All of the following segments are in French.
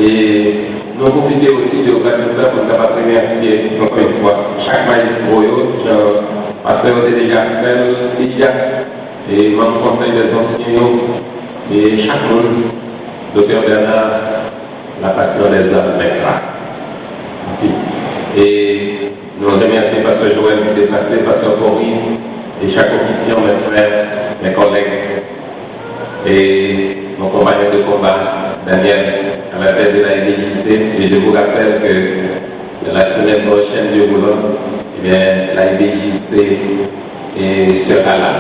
Et nous profitons aussi de l'occasion pour nous remercier encore une fois chaque maestro, pasteur déjà fait, et membre conseil des enseignants, et chaque monde, docteur Bernard, la passion des hommes, et nous remercions pasteur Joël qui est déplacé, pasteur Corinne, et chaque officier, mes frères, mes collègues, et mon compagnon de combat, Daniel, à la tête de la IBJC. Et je vous rappelle que la semaine prochaine du Boulon, eh bien, la IBJC sera là.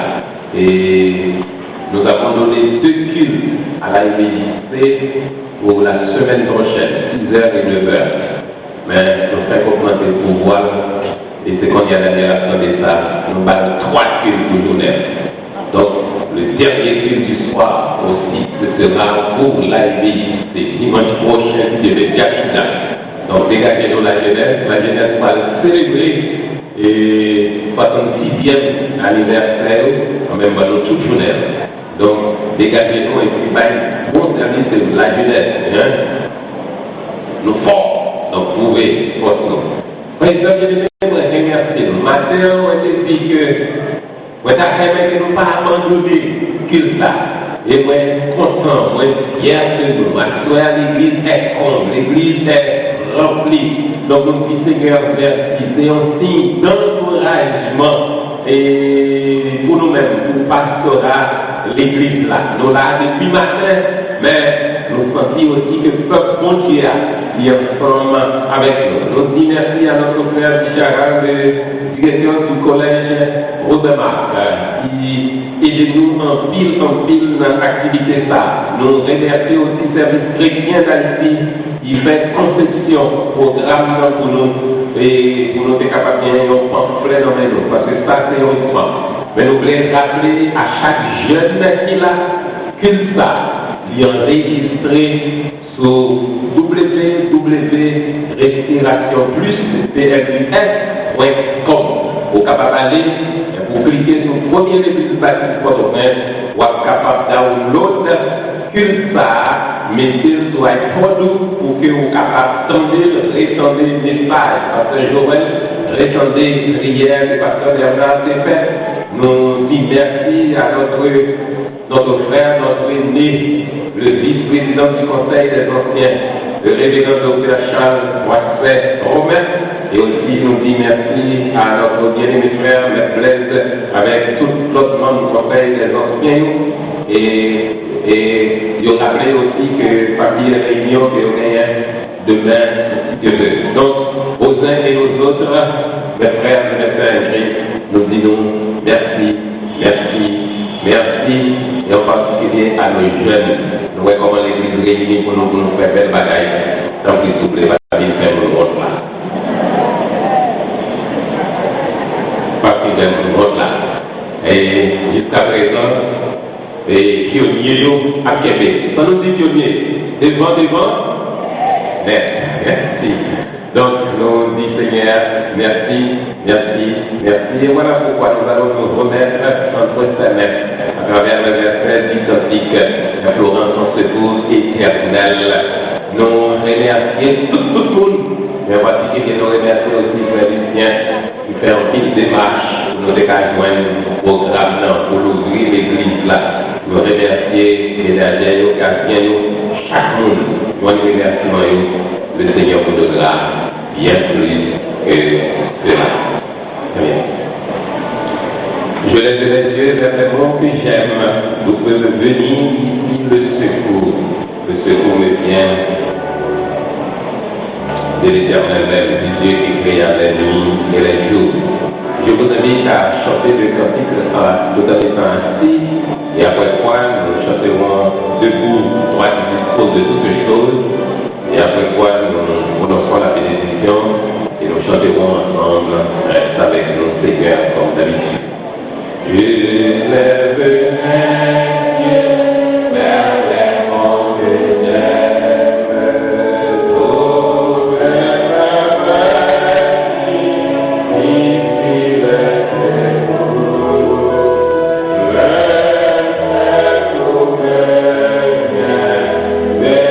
Et nous avons donné 2 kills à la IBJC pour la semaine prochaine, 6h et 9h. Mais nous faisons augmenter le pouvoir. Et c'est quand il y a l'annulation de ça, nous battons 3 kills pour journée. Donc, le dernier film du soir aussi, ce sera pour l'IBJC, dimanche prochain, qui est le Gachina. Donc, dégagez-nous la jeunesse va célébrer et 66e anniversaire, quand même, dans toute journée. Donc, dégagez-nous et puis, bon service de la jeunesse. Hein? Nous forts, donc, vous pouvez, force-nous. Président, je remercie. Mathieu, on a dit que moi, je ne pas abandonner qu'il ça. Et moi, constant, moi, fier de nous. L'église est comble, l'église est remplie. Donc, nous disons, Seigneur, merci. C'est un signe d'encouragement et pour nous-mêmes, pour pastorat, l'église là. Nous là depuis matin, mais nous sentons aussi que le peuple entier est ensemble avec nous. Nous disons merci à notre frère Bichara, le directeur du collège Rodemark, qui aide nous en pile dans l'activité ça. Nous remercions aussi le service chrétien d'Haïti qui fait conception, programme pour nous et pour nous être capables de faire un pamphlet dans nous, parce que ça c'est un point. Mais nous voulons rappeler à chaque jeune qui l'a que ça, il est enregistré sur www.respirationplus.com. Vous êtes capable d'aller, vous cliquez sur le premier épisode bâti Port-au-Prince, vous êtes capable de download ça, mettez sur iPod pour que vous soyez capable d'étendre le message. Parce que Joël, rétendre prière, le pasteur Bernard s'est fait. Nous disons merci à notre frère, notre aîné, le vice-président du Conseil des anciens, le révérend docteur Charles Boisset Romain. Et aussi, nous disons merci à notre bien-aimé frère, M. Blaise, avec tout l'autre membre du Conseil des anciens. Et il rappelé aussi que parmi les réunions que nous avons demain, Dieu veut. Donc, aux uns et aux autres, mes frères et mes sœurs, nous disons merci, merci, merci, et en particulier à nos jeunes. Nous voyons comment l'Église réunie pour nous faire belle bagaille. Donc, s'il vous plaît, va bien faire le vote là. Parce qu'il y a le vote là. Et jusqu'à présent, les pionniers à Québec. Ça nous dit pionniers. Devant. Merci. Donc, nous disons Seigneur, merci. Et voilà pourquoi nous allons nous remettre entre sa main à travers le verset identique de Florence en secours éternel. Nous remercions tout le monde, mais en particulier nous remercions aussi Frère Lucien qui fait un petit démarche pour nous dégager au programme pour l'ouvrir l'église là. Nous remercions les derniers occasions, chaque monde, nous remercions le Seigneur pour nous grâce, bien plus que cela. Je lève les yeux vers le monde que j'aime, vous pouvez me venir ici le secours. Le secours me vient de l'Éternel, du Dieu qui créa les nuits et les jours. Je vous invite à chanter le cantique tout en étant assis, et après quoi nous chanterons debout, droit qui dispose de toutes choses, et après quoi nous prononcerons la bénédiction, et nous chanterons ensemble, reste avec nos Seigneur comme d'habitude. Je lève les yeux vers les monts que j'aime. Yeah.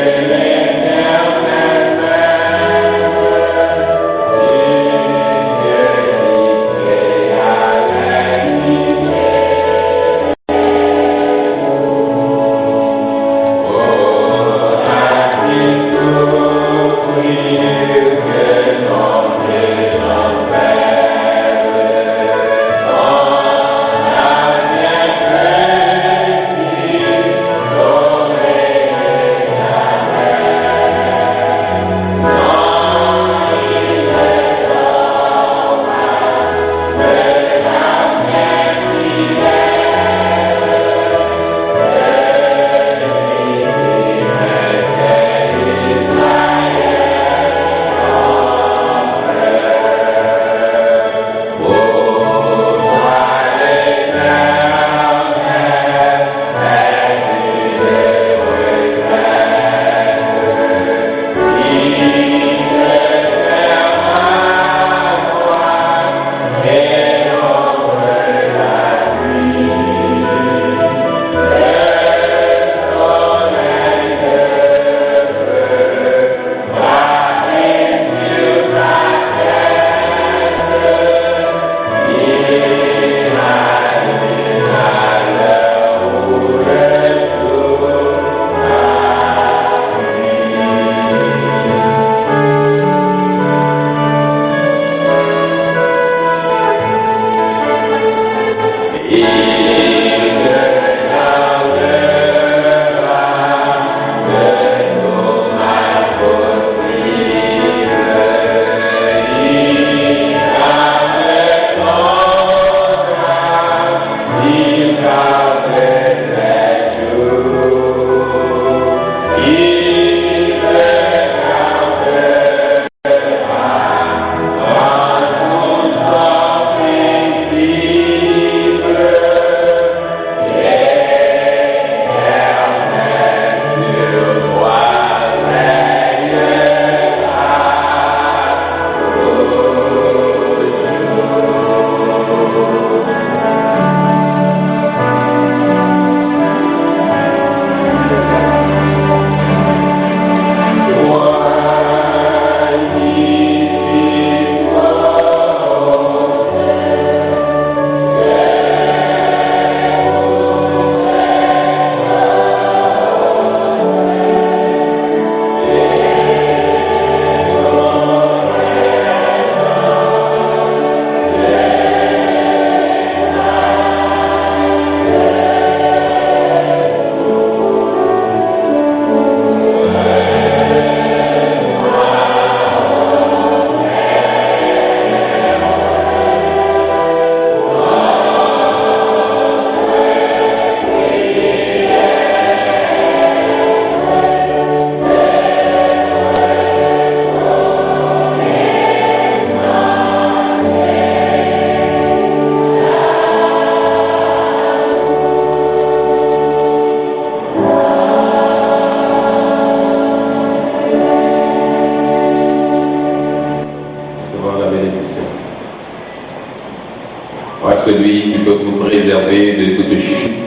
celui qui peut vous préserver de toute chute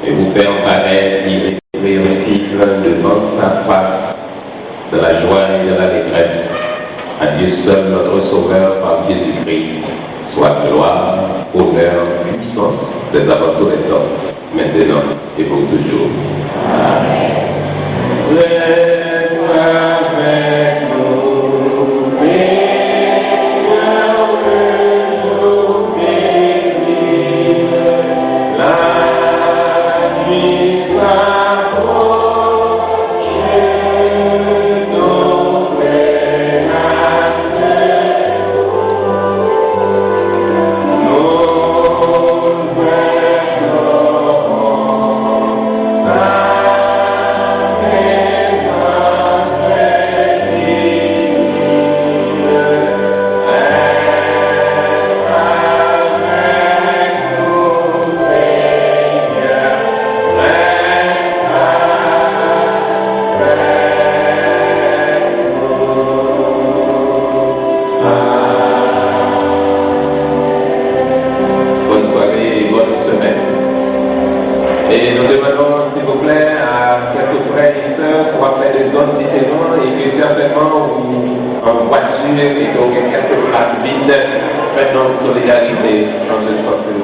et vous faire paraître irrésistible devant sa face de la joie et de l'allégresse. À Dieu seul, notre Sauveur, par Jésus-Christ, soit gloire, honneur, puissance, des avant tous les temps, maintenant et pour toujours. Amen.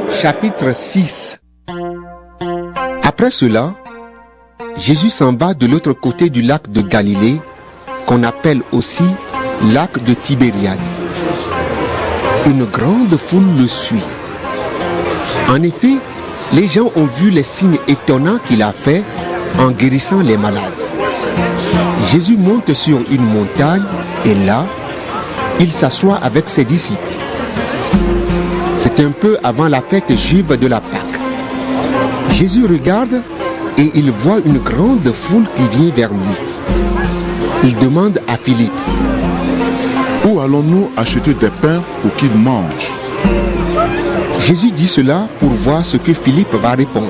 Chapitre 6. Après cela, Jésus s'en va de l'autre côté du lac de Galilée, qu'on appelle aussi lac de Tibériade. Une grande foule le suit. En effet, les gens ont vu les signes étonnants qu'il a faits en guérissant les malades. Jésus monte sur une montagne et là, il s'assoit avec ses disciples. C'est un peu avant la fête juive de la Pâque. Jésus regarde et il voit une grande foule qui vient vers lui. Il demande à Philippe: où allons-nous acheter des pains pour qu'ils mangent? Jésus dit cela pour voir ce que Philippe va répondre.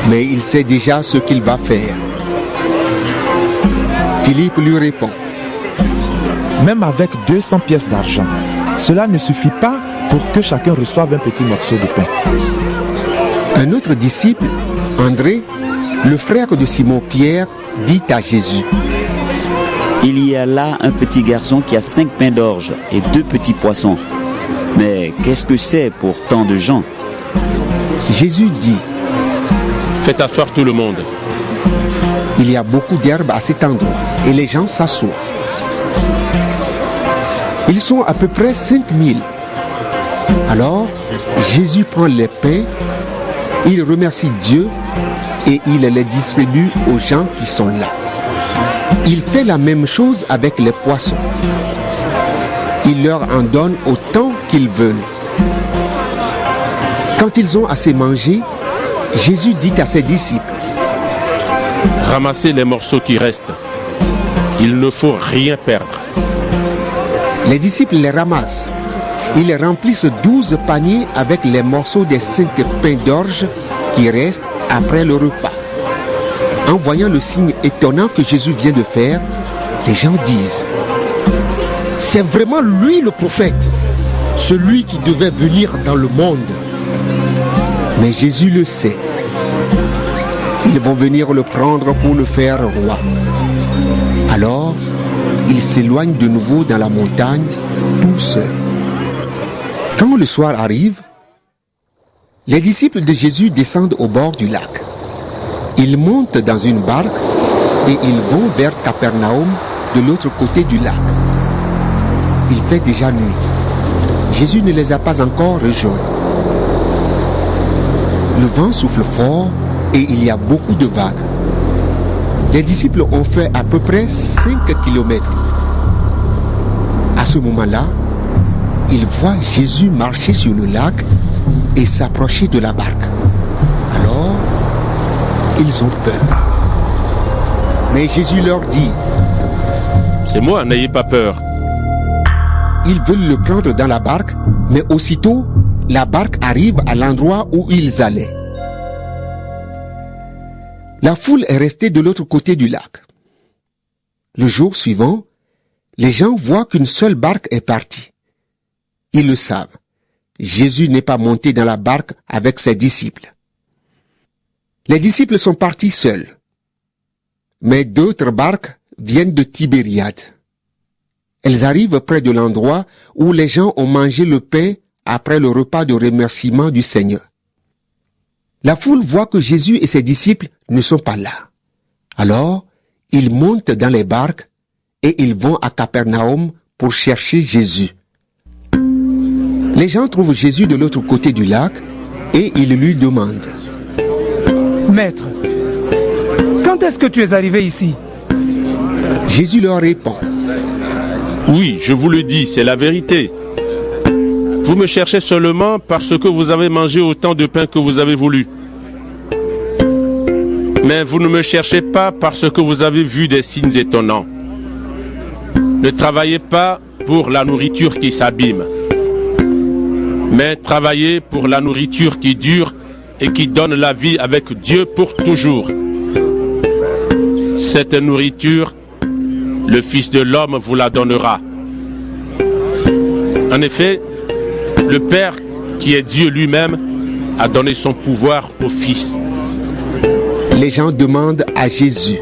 Mais il sait déjà ce qu'il va faire. Philippe lui répond: même avec 200 pièces d'argent, cela ne suffit pas pour que chacun reçoive un petit morceau de pain. Un autre disciple, André, le frère de Simon-Pierre, dit à Jésus: il y a là un petit garçon qui a 5 pains d'orge et 2 petits poissons. Mais qu'est-ce que c'est pour tant de gens? Jésus dit: faites asseoir tout le monde. Il y a beaucoup d'herbes à cet endroit et les gens s'assoient. Ils sont à peu près 5000. Alors, Jésus prend les pains, il remercie Dieu et il les distribue aux gens qui sont là. Il fait la même chose avec les poissons. Il leur en donne autant qu'ils veulent. Quand ils ont assez mangé, Jésus dit à ses disciples: ramassez les morceaux qui restent. Il ne faut rien perdre. Les disciples les ramassent. Ils remplissent 12 paniers avec les morceaux des 5 pains d'orge qui restent après le repas. En voyant le signe étonnant que Jésus vient de faire, les gens disent: c'est vraiment lui le prophète, celui qui devait venir dans le monde. Mais Jésus le sait. Ils vont venir le prendre pour le faire roi. Alors, il s'éloigne de nouveau dans la montagne, tout seul. Quand le soir arrive, les disciples de Jésus descendent au bord du lac. Ils montent dans une barque et ils vont vers Capernaum de l'autre côté du lac. Il fait déjà nuit. Jésus ne les a pas encore rejoints. Le vent souffle fort et il y a beaucoup de vagues. Les disciples ont fait à peu près 5 kilomètres. À ce moment-là, ils voient Jésus marcher sur le lac et s'approcher de la barque. Alors, ils ont peur. Mais Jésus leur dit: c'est moi, n'ayez pas peur. Ils veulent le prendre dans la barque, mais aussitôt, la barque arrive à l'endroit où ils allaient. La foule est restée de l'autre côté du lac. Le jour suivant, les gens voient qu'une seule barque est partie. Ils le savent. Jésus n'est pas monté dans la barque avec ses disciples. Les disciples sont partis seuls. Mais d'autres barques viennent de Tibériade. Elles arrivent près de l'endroit où les gens ont mangé le pain après le repas de remerciement du Seigneur. La foule voit que Jésus et ses disciples ne sont pas là. Alors, ils montent dans les barques et ils vont à Capernaum pour chercher Jésus. Les gens trouvent Jésus de l'autre côté du lac et ils lui demandent: Maître, quand est-ce que tu es arrivé ici? Jésus leur répond: Oui, je vous le dis, c'est la vérité. Vous me cherchez seulement parce que vous avez mangé autant de pain que vous avez voulu. Mais vous ne me cherchez pas parce que vous avez vu des signes étonnants. Ne travaillez pas pour la nourriture qui s'abîme, mais travaillez pour la nourriture qui dure et qui donne la vie avec Dieu pour toujours. Cette nourriture, le Fils de l'homme vous la donnera. En effet, le Père, qui est Dieu lui-même, a donné son pouvoir au Fils. Les gens demandent à Jésus: